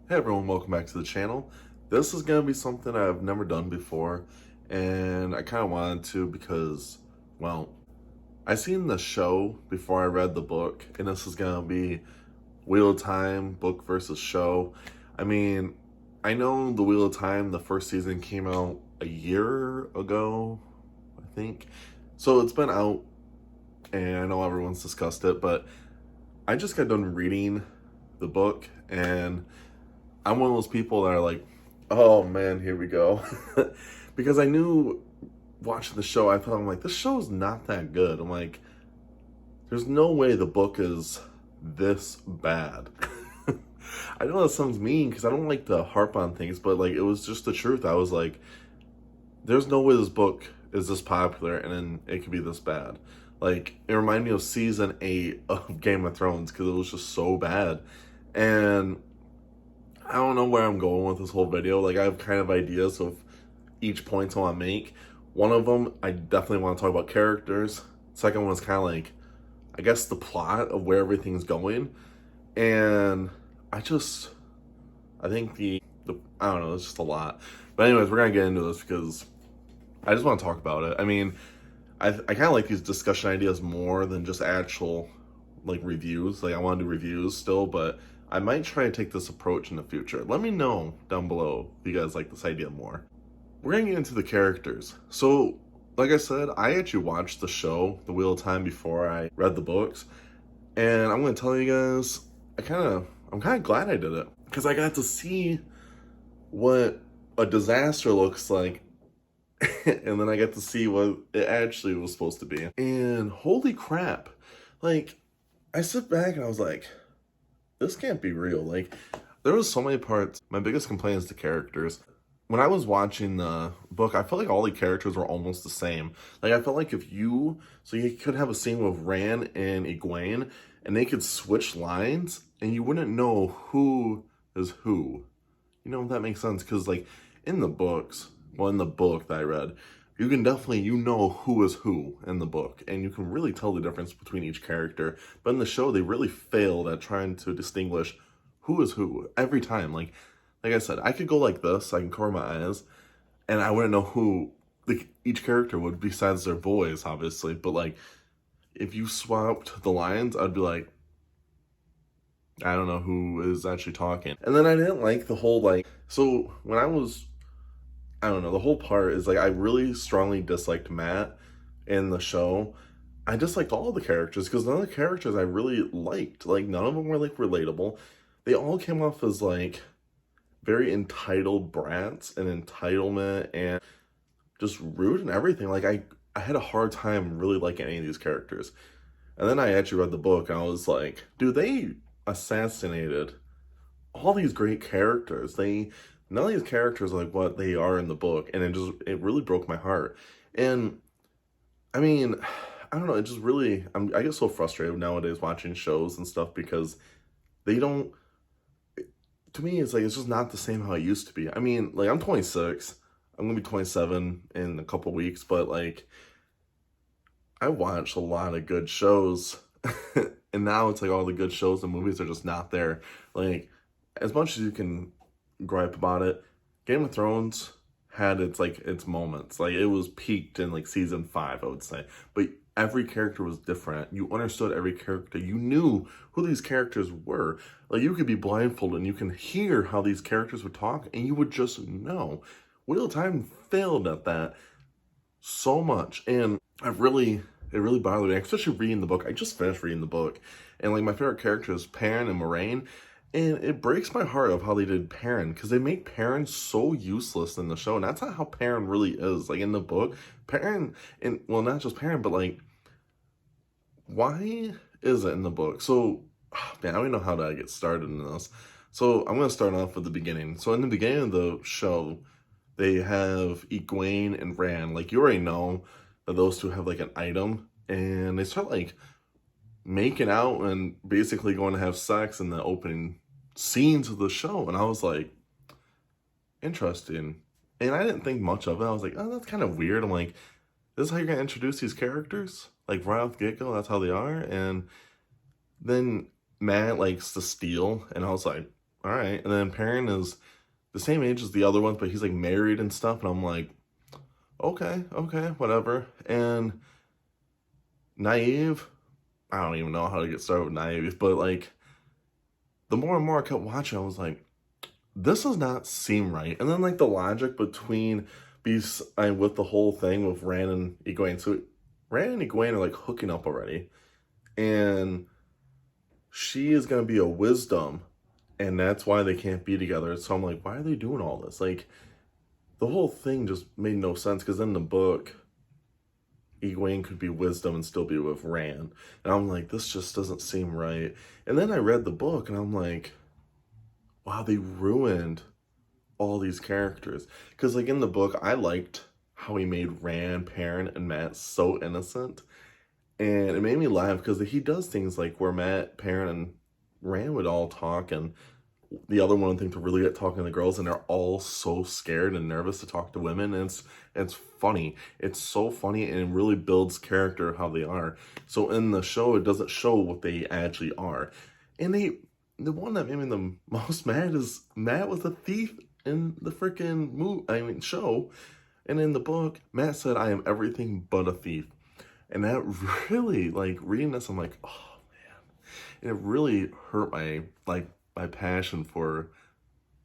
Hey everyone, welcome back to the channel. This is going to be something I've never done before, and I kind of wanted to because, well, I seen the show before I read the book, and this is going to be Wheel of Time, book versus show. I mean, I know the Wheel of Time, the first season came out a year ago, I think. So it's been out, and I know everyone's discussed it, but I just got done reading the book, and I'm one of those people that are like, oh man, here we go. Because I knew watching the show, I thought, I'm like, this show's not that good. I'm like, there's no way the book is this bad. I know that sounds mean because I don't like to harp on things, but like, it was just the truth. I was like, there's no way this book is this popular and then it could be this bad. Like, it reminded me of season 8 of Game of Thrones because it was just so bad. And I don't know where I'm going with this whole video. Like, I have kind of ideas of each point I want to make. One of them, I definitely want to talk about characters. Second one is kind of like, I guess, the plot of where everything's going. And I think I don't know, it's just a lot. But anyways, we're going to get into this because I just want to talk about it. I mean, I kind of like these discussion ideas more than just actual, like, reviews. Like, I want to do reviews still, but I might try to take this approach in the future. Let me know down below if you guys like this idea more. We're going to get into the characters. So, like I said, I actually watched the show, The Wheel of Time, before I read the books. And I'm going to tell you guys, I'm kind of glad I did it. Because I got to see what a disaster looks like. And then I got to see what it actually was supposed to be. And holy crap. Like, I sit back and I was like, this can't be real. Like, there was so many parts. My biggest complaint is the characters. When I was watching the book, I felt like all the characters were almost the same. Like, I felt like you could have a scene with Rand and Egwene, and they could switch lines, and you wouldn't know who is who. You know, if that makes sense? Because, like, in the book that I read, you can definitely, know who is who in the book, and you can really tell the difference between each character. But in the show, they really failed at trying to distinguish who is who every time. Like I said, I could go like this, I can cover my eyes, and I wouldn't know who like each character would besides their voice, obviously. But like, if you swapped the lines, I'd be like, I don't know who is actually talking. And then I didn't like the whole, like, so when I don't know, the whole part is like, I really strongly disliked Matt in the show. I disliked all the characters because none of the characters I really liked. Like, none of them were like relatable. They all came off as like very entitled brats and entitlement and just rude and everything. Like, I had a hard time really liking any of these characters. And then I actually read the book and I was like, dude, they assassinated all these great characters. None of these characters are like what they are in the book, and it really broke my heart. And I mean, I don't know, it just really, I get so frustrated nowadays watching shows and stuff because they don't, to me, it's like, it's just not the same how it used to be. I mean, like, I'm 26, I'm gonna be 27 in a couple weeks, but like, I watched a lot of good shows, and now it's like all the good shows and movies are just not there. Like, as much as you can gripe about it, Game of Thrones had its moments. Like, it was peaked in like season 5, I would say. But every character was different. You understood every character. You knew who these characters were. Like, you could be blindfolded and you can hear how these characters would talk and you would just know. Wheel of Time failed at that so much, and it really bothered me, especially reading the book. I just finished reading the book, and like, my favorite characters, Perrin and Moraine. And it breaks my heart of how they did Perrin, because they make Perrin so useless in the show, and that's not how Perrin really is. Like, in the book, Perrin, and well, not just Perrin, but like, why is it in the book? So, man, I don't even know how to get started in this. So I'm going to start off with the beginning. So in the beginning of the show, they have Egwene and Rand. Like, you already know that those two have like an item, and they start like making out and basically going to have sex in the opening scenes of the show. And I was like, interesting. And I didn't think much of it. I was like, oh, that's kind of weird. I'm like, this is how you're going to introduce these characters? Like, right off the get-go, that's how they are? And then Matt likes to steal. And I was like, all right. And then Perrin is the same age as the other ones, but he's like married and stuff. And I'm like, okay, whatever. And Naive, I don't even know how to get started with Naive, but like the more and more I kept watching, I was like, this does not seem right. And then like the logic between Beast and with the whole thing with Rand and Egwene. So Rand and Egwene are like hooking up already. And she is going to be a wisdom. And that's why they can't be together. So I'm like, why are they doing all this? Like, the whole thing just made no sense. Because in the book, Egwene could be wisdom and still be with Rand. And I'm like, this just doesn't seem right. And then I read the book and I'm like, wow, they ruined all these characters. Because like in the book, I liked how he made Rand, Perrin, and Mat so innocent. And it made me laugh because he does things like where Mat, Perrin, and Rand would all talk, and the other one would think to really get talking to the girls, and they're all so scared and nervous to talk to women. And it's funny. It's so funny, and it really builds character how they are. So in the show, it doesn't show what they actually are. And the one that made me the most mad is Mat was a thief in the freaking show. And in the book, Mat said, I am everything but a thief. And that really, like, reading this, I'm like, oh, man. And it really hurt my passion for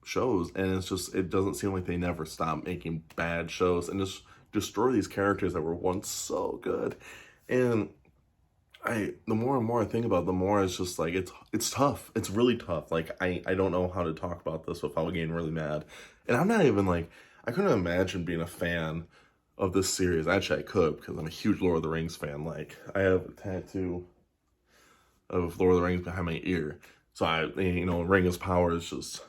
shows. And it's just, it doesn't seem like they never stop making bad shows and just destroy these characters that were once so good. And the more and more I think about it, the more it's just like, it's tough. It's really tough. Like, I don't know how to talk about this without getting really mad. And I'm not even like, I couldn't imagine being a fan of this series. Actually, I could, because I'm a huge Lord of the Rings fan. Like, I have a tattoo of Lord of the Rings behind my ear. So Ring of Power is just,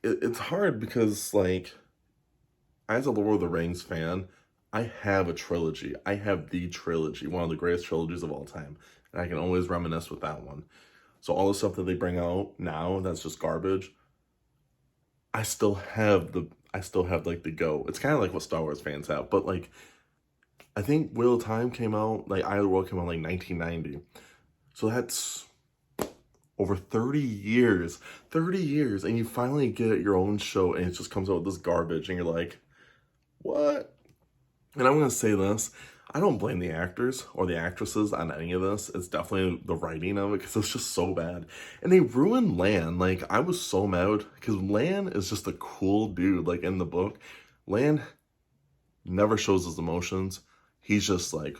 it's hard because, like, as a Lord of the Rings fan, I have a trilogy. I have the trilogy, one of the greatest trilogies of all time. And I can always reminisce with that one. So all the stuff that they bring out now, that's just garbage, I still have like the go. It's kind of like what Star Wars fans have, but like, I think Wheel of Time came out, like Eye of the World came out like 1990. So that's over 30 years, and you finally get your own show and it just comes out with this garbage and you're like, what? And I'm going to say this, I don't blame the actors or the actresses on any of this. It's definitely the writing of it because it's just so bad. And they ruined Lan. Like, I was so mad because Lan is just a cool dude. Like, in the book, Lan never shows his emotions. He's just like,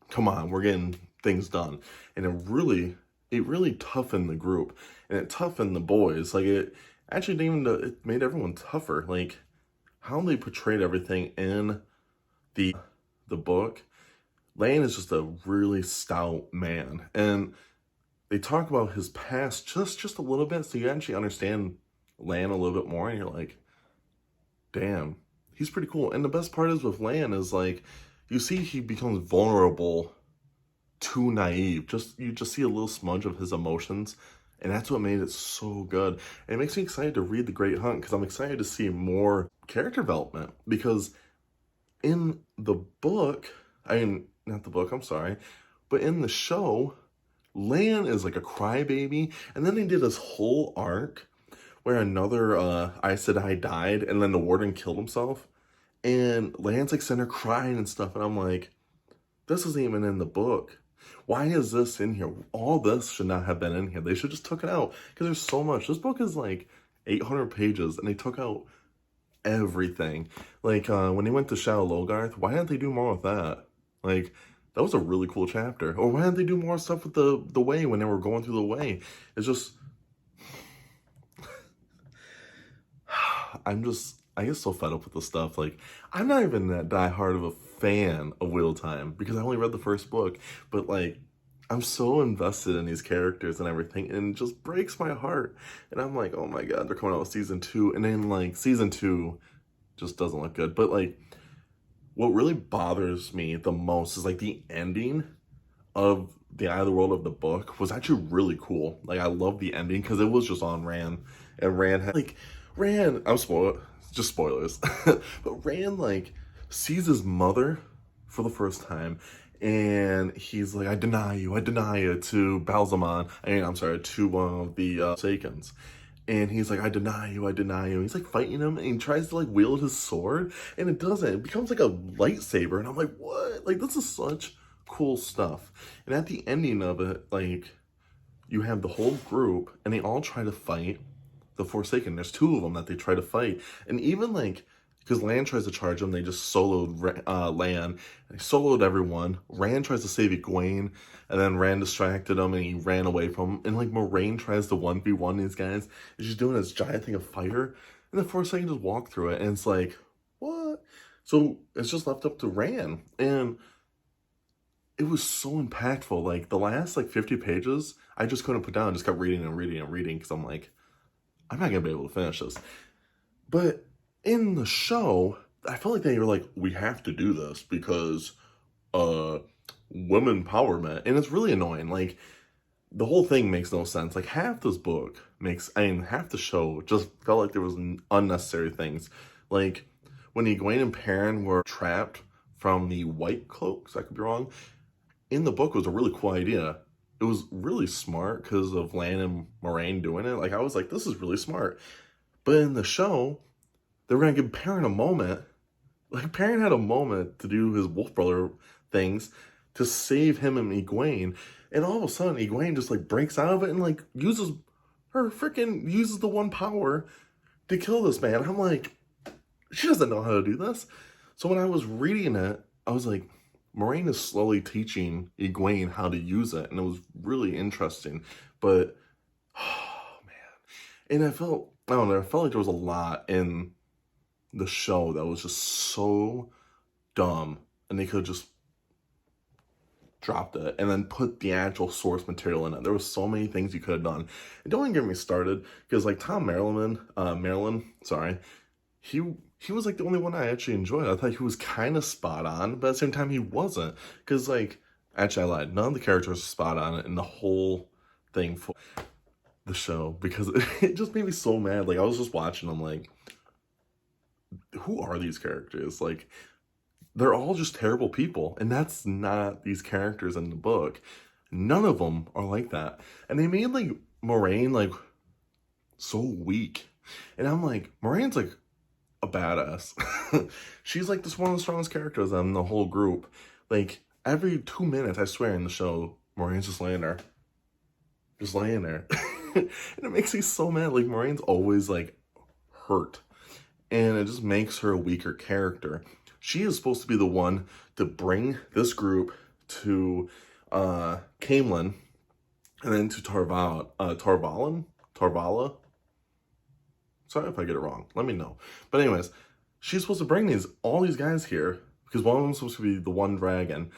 come on, we're getting things done. And it really toughened the group. And it toughened the boys. Like, it actually it made everyone tougher. Like, how they portrayed everything in the book, Lan is just a really stout man. And they talk about his past just a little bit, so you actually understand Lan a little bit more, and you're like, damn, he's pretty cool. And the best part is with Lan is, like, you see he becomes vulnerable to Nynaeve. You just see a little smudge of his emotions, and that's what made it so good. And it makes me excited to read The Great Hunt, because I'm excited to see more character development, because in the book, not the book, I'm sorry, but in the show, Lan is like a crybaby, and then they did this whole arc where another Aes Sedai died, and then the warden killed himself, and Lan's like sitting there crying and stuff, and I'm like, this isn't even in the book. Why is this in here? All this should not have been in here. They should just took it out, because there's so much. This book is like 800 pages, and they took out everything. Like, when they went to Shadow Logarth, why didn't they do more with that? Like, that was a really cool chapter. Or why didn't they do more stuff with the Way when they were going through the Way? It's just, I get so fed up with this stuff. Like, I'm not even that diehard of a fan of Wheel of Time, because I only read the first book, but like, I'm so invested in these characters and everything, and it just breaks my heart. And I'm like, oh my god, they're coming out with season 2, and then like season 2 just doesn't look good. But like, what really bothers me the most is like the ending of the Eye of the World of the book was actually really cool. Like, I love the ending because it was just on Rand, and Rand had like, I'm just spoilers, but Rand like sees his mother for the first time, and he's like, I deny you to Balzamon. I'm sorry, to one of the Sakens. And he's like, I deny you. And he's like fighting him, and he tries to like wield his sword, and it doesn't. It becomes like a lightsaber, and I'm like, what? Like, this is such cool stuff. And at the ending of it, like, you have the whole group, and they all try to fight the Forsaken. There's two of them that they try to fight, and even like, because Lan tries to charge them, they just soloed Lan. They soloed everyone. Rand tries to save Egwene, and then Rand distracted him, and he ran away from him. And like Moraine tries to 1v1 these guys, and she's doing this giant thing of fire, and the Forsaken just walk through it, and it's like, what? So it's just left up to Rand, and it was so impactful. Like the last like 50 pages, I just couldn't put down. I just kept reading because I'm like, I'm not gonna be able to finish this. But in the show, I felt like they were like, we have to do this because women empowerment, and it's really annoying. Like, the whole thing makes no sense. Like, half this book half the show just felt like there was unnecessary things. Like, when Egwene and Perrin were trapped from the White Cloaks, I could be wrong, in the book, it was a really cool idea. It was really smart because of Lan and Moraine doing it. Like, I was like, this is really smart. But in the show, they were going to give Perrin a moment. Like, Perrin had a moment to do his Wolf Brother things to save him and Egwene. And all of a sudden, Egwene just, like, breaks out of it and, like, uses the one power to kill this man. I'm like, she doesn't know how to do this. So when I was reading it, I was like, Moraine is slowly teaching Egwene how to use it. And it was really interesting. But, oh, man. And I felt like there was a lot in the show that was just so dumb, and they could have just dropped it and then put the actual source material in it. There was so many things you could have done. And don't even get me started, because like Tom Maryland, sorry, he was like the only one I actually enjoyed. I thought he was kind of spot on, but at the same time he wasn't, because like, actually I lied, none of the characters are spot on in the whole thing for the show, because it just made me so mad. Like, I was just watching them like, who are these characters? Like, they're all just terrible people, and that's not these characters in the book. None of them are like that. And they made like Moraine like so weak, and I'm like, Moraine's like a badass. She's like this one of the strongest characters in the whole group. Like, every 2 minutes, I swear, in the show, Moraine's just laying there, and it makes me so mad. Like, Moraine's always like hurt, and it just makes her a weaker character. She is supposed to be the one to bring this group to Caemlyn, and then to Tarvala. Sorry if I get it wrong. Let me know. But anyways, she's supposed to bring all these guys here, because one of them's supposed to be the one dragon.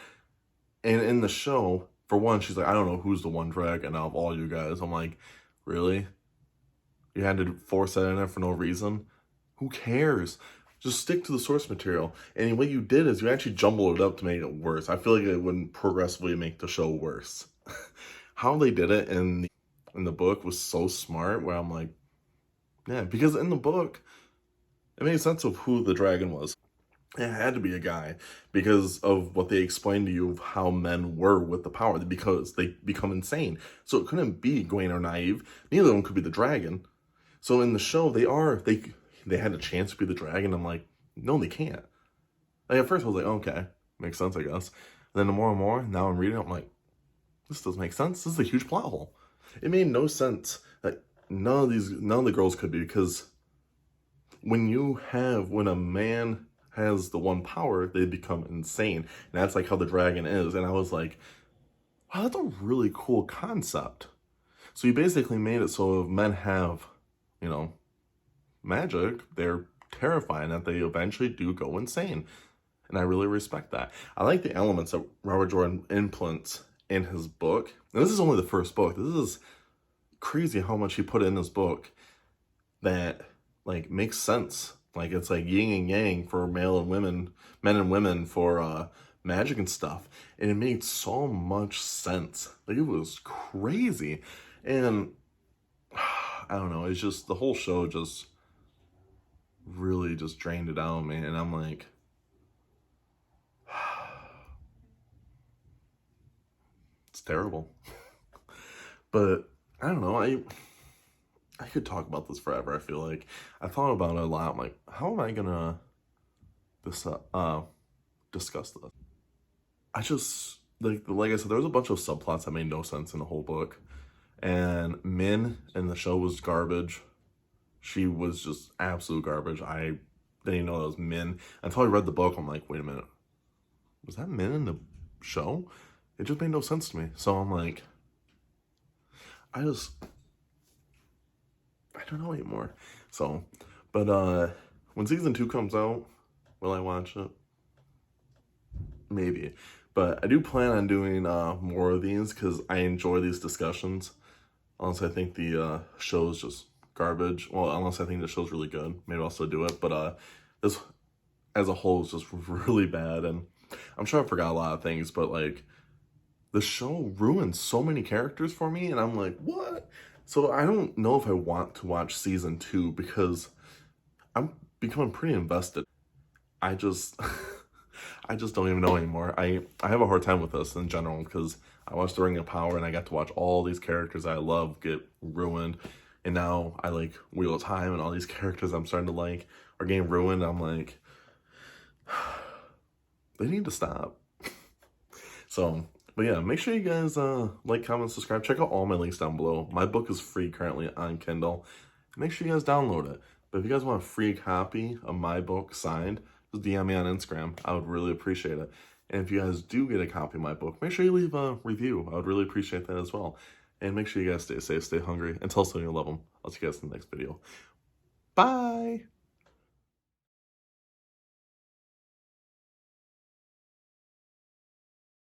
And in the show, for one, she's like, I don't know who's the one dragon out of all you guys. I'm like, really? You had to force that in there for no reason? Who cares? Just stick to the source material. And what you did is you actually jumbled it up to make it worse. I feel like it wouldn't progressively make the show worse. How they did it in the book was so smart, where I'm like, yeah, because in the book, it made sense of who the dragon was. It had to be a guy, because of what they explained to you of how men were with the power, because they become insane. So it couldn't be Egwene or Nynaeve. Neither of them could be the dragon. So in the show, they had a chance to be the dragon. I'm like, no, they can't. Like, at first I was like, okay, makes sense, I guess. And then the more and more, now I'm reading it, I'm like, this doesn't make sense. This is a huge plot hole. It made no sense that none of the girls could be, because when a man has the one power, they become insane. And that's like how the dragon is. And I was like, wow, that's a really cool concept. So you basically made it so if men have, magic, they're terrifying, that they eventually do go insane. And I really respect that. I like the elements that Robert Jordan implements in his book. And this is only the first book. This is crazy how much he put in his book that like makes sense. Like, it's like yin and yang for men and women for magic and stuff. And it made so much sense. Like, it was crazy. And I don't know, it's just, the whole show just really just drained it out of me. And I'm like, terrible. But I don't know, I could talk about this forever, I feel like. I thought about it a lot. I'm like, how am I gonna discuss this? I just, like I said, there was a bunch of subplots that made no sense in the whole book. And Min in the show was garbage. She was just absolute garbage. I didn't even know that was Min. Until I read the book, I'm like, wait a minute. Was that Min in the show? It just made no sense to me. So I'm like, I don't know anymore. So, but when season 2 comes out, will I watch it? Maybe. But I do plan on doing more of these because I enjoy these discussions. Unless I think the show's just garbage. Well, unless I think the show's really good. Maybe I'll still do it. But this as a whole is just really bad. And I'm sure I forgot a lot of things, but like, the show ruined so many characters for me. And I'm like, what? So I don't know if I want to watch season 2 because I'm becoming pretty invested. I just... I just don't even know anymore. I have a hard time with this in general because I watched The Ring of Power and I got to watch all these characters I love get ruined. And now I like Wheel of Time and all these characters I'm starting to like are getting ruined. I'm like, they need to stop. So, but yeah, make sure you guys like, comment, subscribe. Check out all my links down below. My book is free currently on Kindle. Make sure you guys download it. But if you guys want a free copy of my book signed, just DM me on Instagram. I would really appreciate it. And if you guys do get a copy of my book, make sure you leave a review. I would really appreciate that as well. And make sure you guys stay safe, stay hungry, and tell someone you love them. I'll see you guys in the next video. Bye!